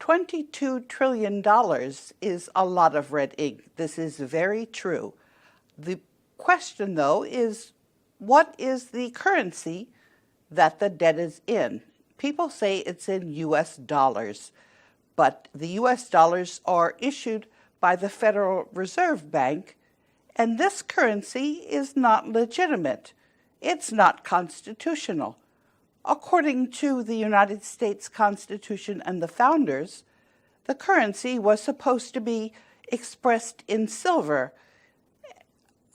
$22 trillion is a lot of red ink. This is very true. The question, though, is what is the currency that the debt is in? People say it's in U.S. dollars, but the U.S. dollars are issued by the Federal Reserve Bank, and this currency is not legitimate. It's not constitutional. According to the United States Constitution and the founders, the currency was supposed to be expressed in silver,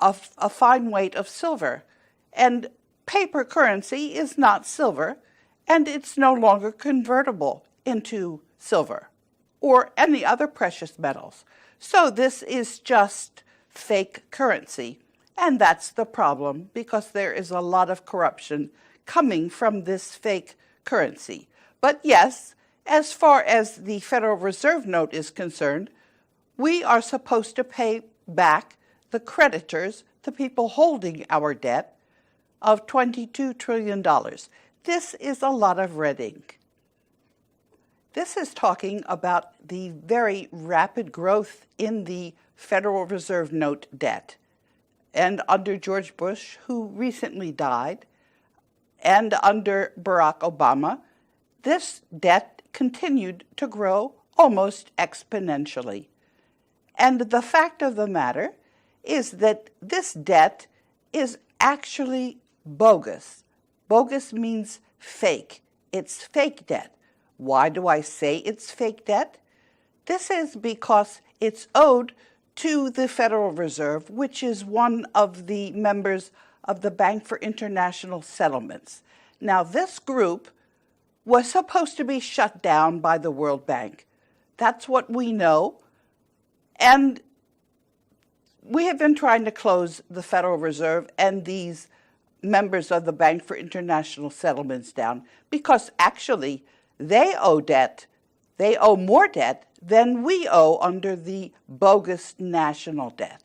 a fine weight of silver. And paper currency is not silver, and it's no longer convertible into silver or any other precious metals. So this is just fake currency. And that's the problem, because there is a lot of corruption coming from this fake currency. But yes, as far as the Federal Reserve note is concerned, we are supposed to pay back the creditors, the people holding our debt, of $22 trillion. This is a lot of red ink. This is talking about the very rapid growth in the Federal Reserve note debt. And under George Bush, who recently died, and under Barack Obama, this debt continued to grow almost exponentially. And the fact of the matter is that this debt is actually bogus. Bogus means fake. It's fake debt. Why do I say it's fake debt? This is because it's owed to the Federal Reserve, which is one of the members of the Bank for International Settlements. Now, this group was supposed to be shut down by the World Bank. That's what we know. And we have been trying to close the Federal Reserve and these members of the Bank for International Settlements down because actually they owe debt. They owe more debt than we owe under the bogus national debt.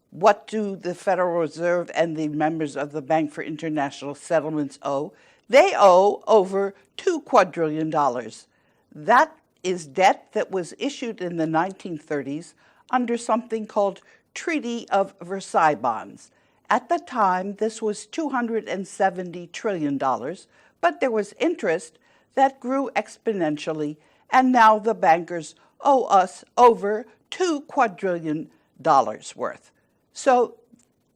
What do the Federal Reserve and the members of the Bank for International Settlements owe? They owe over $2 quadrillion. That is debt that was issued in the 1930s under something called Treaty of Versailles Bonds. At the time, this was $270 trillion, but there was interest that grew exponentially, and now the bankers owe us over $2 quadrillion worth. So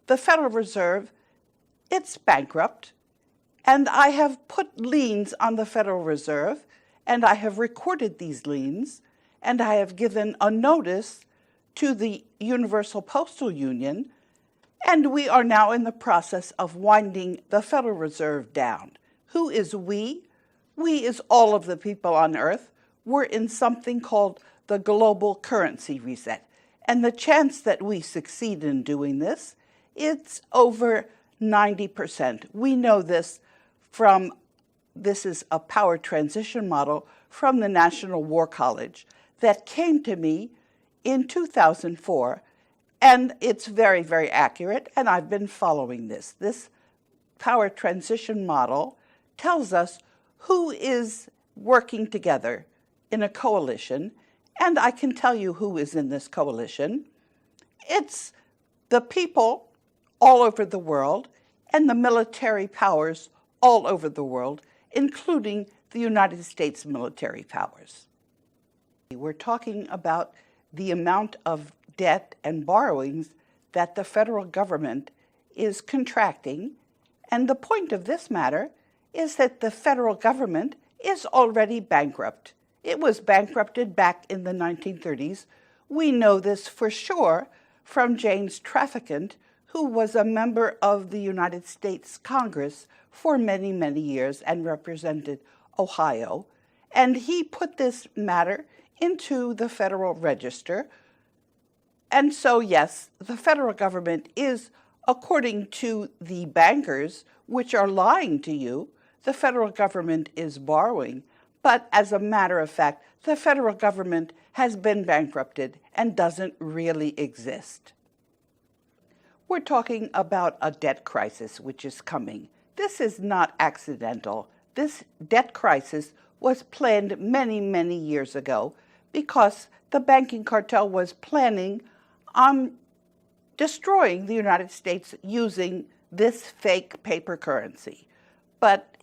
the Federal Reserve, it's bankrupt, and I have put liens on the Federal Reserve, and I have recorded these liens, and I have given a notice to the Universal Postal Union, and we are now in the process of winding the Federal Reserve down. Who is we? We is all of the people on Earth. We're in something called the global currency reset. And the chance that we succeed in doing this, it's over 90%. We know this this is a power transition model from the National War College that came to me in 2004. And it's very, very accurate, and I've been following this. This power transition model tells us who is working together in a coalition, and I can tell you who is in this coalition. It's the people all over the world and the military powers all over the world, including the United States military powers. We're talking about the amount of debt and borrowings that the federal government is contracting, and the point of this matter is that the federal government is already bankrupt. It was bankrupted back in the 1930s. We know this for sure from James Traficant, who was a member of the United States Congress for many, many years and represented Ohio. And he put this matter into the Federal Register. And so, yes, the federal government is, according to the bankers, which are lying to you, the federal government is borrowing. But as a matter of fact, the federal government has been bankrupted and doesn't really exist. We're talking about a debt crisis which is coming. This is not accidental. This debt crisis was planned many, many years ago because the banking cartel was planning on destroying the United States using this fake paper currency. But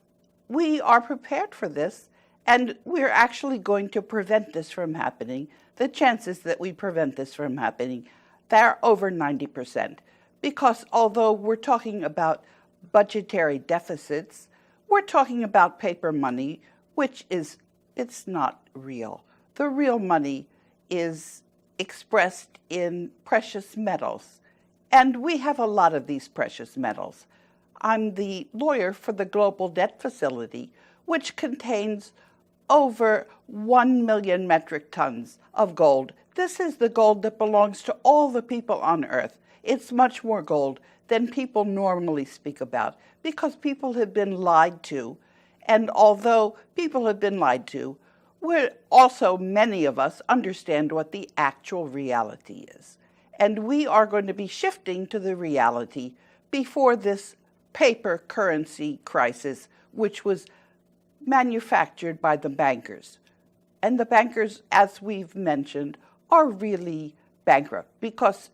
we are prepared for this, and we're actually going to prevent this from happening. The chances that we prevent this from happening, they're over 90%. Because although we're talking about budgetary deficits, we're talking about paper money, which is, it's not real. The real money is expressed in precious metals. And we have a lot of these precious metals. I'm the lawyer for the Global Debt Facility, which contains over 1 million metric tons of gold. This is the gold that belongs to all the people on Earth. It's much more gold than people normally speak about because people have been lied to. And although people have been lied to, we're also, many of us, understand what the actual reality is. And we are going to be shifting to the reality before this paper currency crisis, which was manufactured by the bankers. And the bankers, as we've mentioned, are really bankrupt because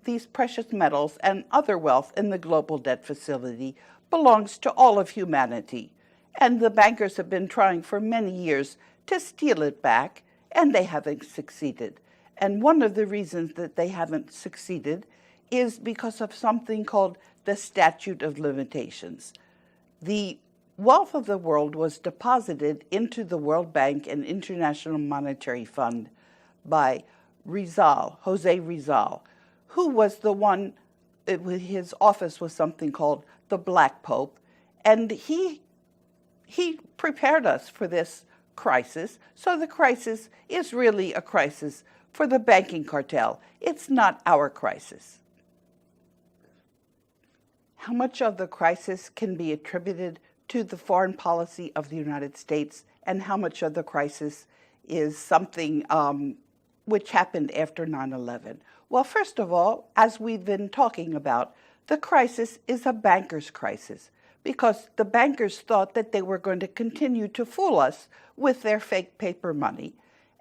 these precious metals and other wealth in the Global Debt Facility belongs to all of humanity. And the bankers have been trying for many years to steal it back, and they haven't succeeded. And one of the reasons that they haven't succeeded is because of something called the Statute of Limitations. The wealth of the world was deposited into the World Bank and International Monetary Fund by Jose Rizal, who was the one, his office was something called the Black Pope, and he prepared us for this crisis. So the crisis is really a crisis for the banking cartel. It's not our crisis. How much of the crisis can be attributed to the foreign policy of the United States, and how much of the crisis is something which happened after 9/11? Well, first of all, as we've been talking about, the crisis is a banker's crisis because the bankers thought that they were going to continue to fool us with their fake paper money.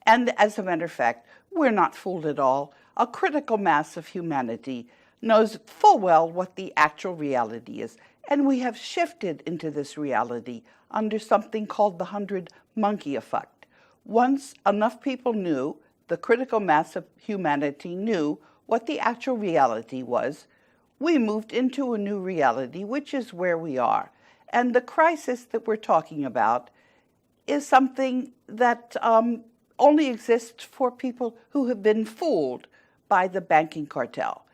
And as a matter of fact, we're not fooled at all. A critical mass of humanity knows full well what the actual reality is. And we have shifted into this reality under something called the 100-monkey effect. Once enough people knew, the critical mass of humanity knew what the actual reality was, we moved into a new reality, which is where we are. And the crisis that we're talking about is something that only exists for people who have been fooled by the banking cartel.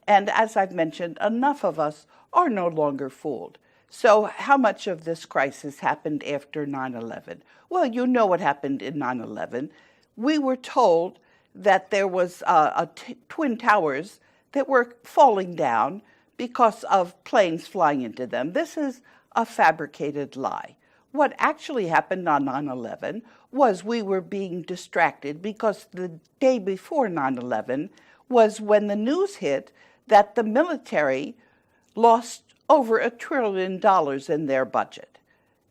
And as I've mentioned, enough of us are no longer fooled. So how much of this crisis happened after 9/11? Well, you know what happened in 9/11. We were told that there was twin towers that were falling down because of planes flying into them. This is a fabricated lie. What actually happened on 9/11 was we were being distracted because the day before 9/11 was when the news hit that the military lost over $1 trillion in their budget.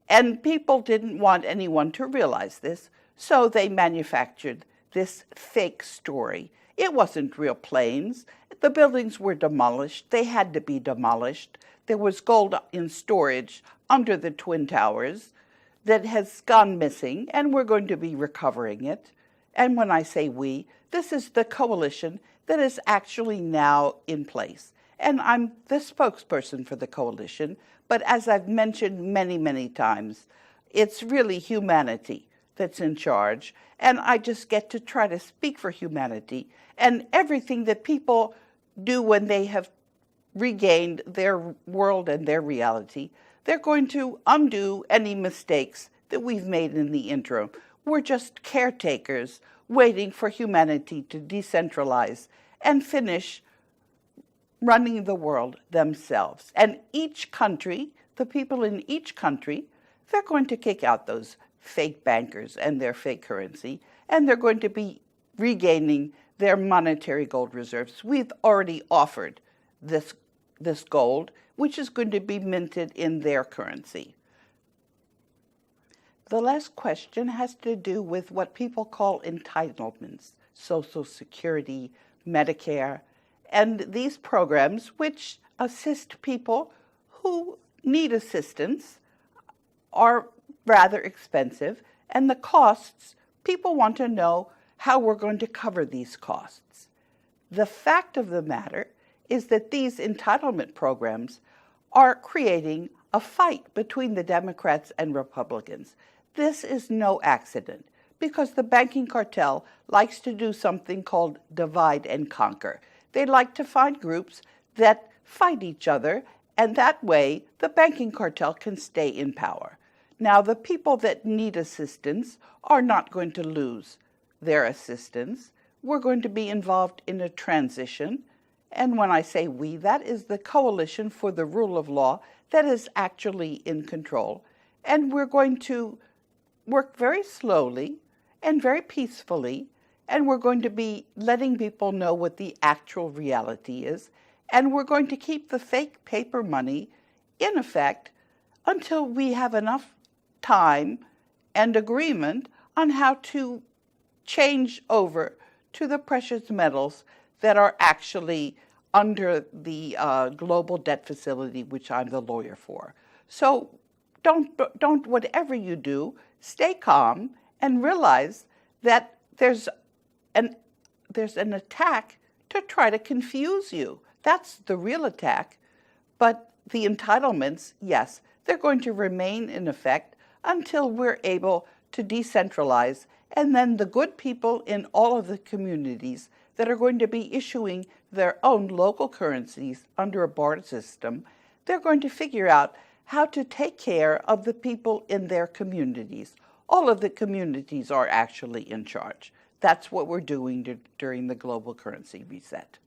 And people didn't want anyone to realize this, so they manufactured this fake story. It wasn't real planes. The buildings were demolished. They had to be demolished. There was gold in storage under the Twin Towers that has gone missing, and we're going to be recovering it. And when I say we, this is the coalition that is actually now in place. And I'm the spokesperson for the coalition, but as I've mentioned many, many times, it's really humanity that's in charge, and I just get to try to speak for humanity. And everything that people do when they have regained their world and their reality, they're going to undo any mistakes that we've made in the interim. We're just caretakers waiting for humanity to decentralize and finish running the world themselves. And each country, the people in each country, they're going to kick out those fake bankers and their fake currency, and they're going to be regaining their monetary gold reserves. We've already offered this gold, which is going to be minted in their currency. The last question has to do with what people call entitlements, Social Security, Medicare, and these programs which assist people who need assistance are rather expensive, and the costs, people want to know how we're going to cover these costs. The fact of the matter is that these entitlement programs are creating a fight between the Democrats and Republicans. This is no accident, because the banking cartel likes to do something called divide and conquer. They like to find groups that fight each other, and that way the banking cartel can stay in power. Now, the people that need assistance are not going to lose their assistance. We're going to be involved in a transition. And when I say we, that is the Coalition for the Rule of Law that is actually in control. And we're going to work very slowly and very peacefully, and we're going to be letting people know what the actual reality is. And we're going to keep the fake paper money in effect until we have enough time and agreement on how to change over to the precious metals that are actually under the global debt facility, which I'm the lawyer for. So don't whatever you do, stay calm and realize that there's an attack to try to confuse you. That's the real attack. But the entitlements, yes, they're going to remain in effect until we're able to decentralize. And then the good people in all of the communities that are going to be issuing their own local currencies under a barter system, they're going to figure out how to take care of the people in their communities. All of the communities are actually in charge. That's what we're doing during the global currency reset.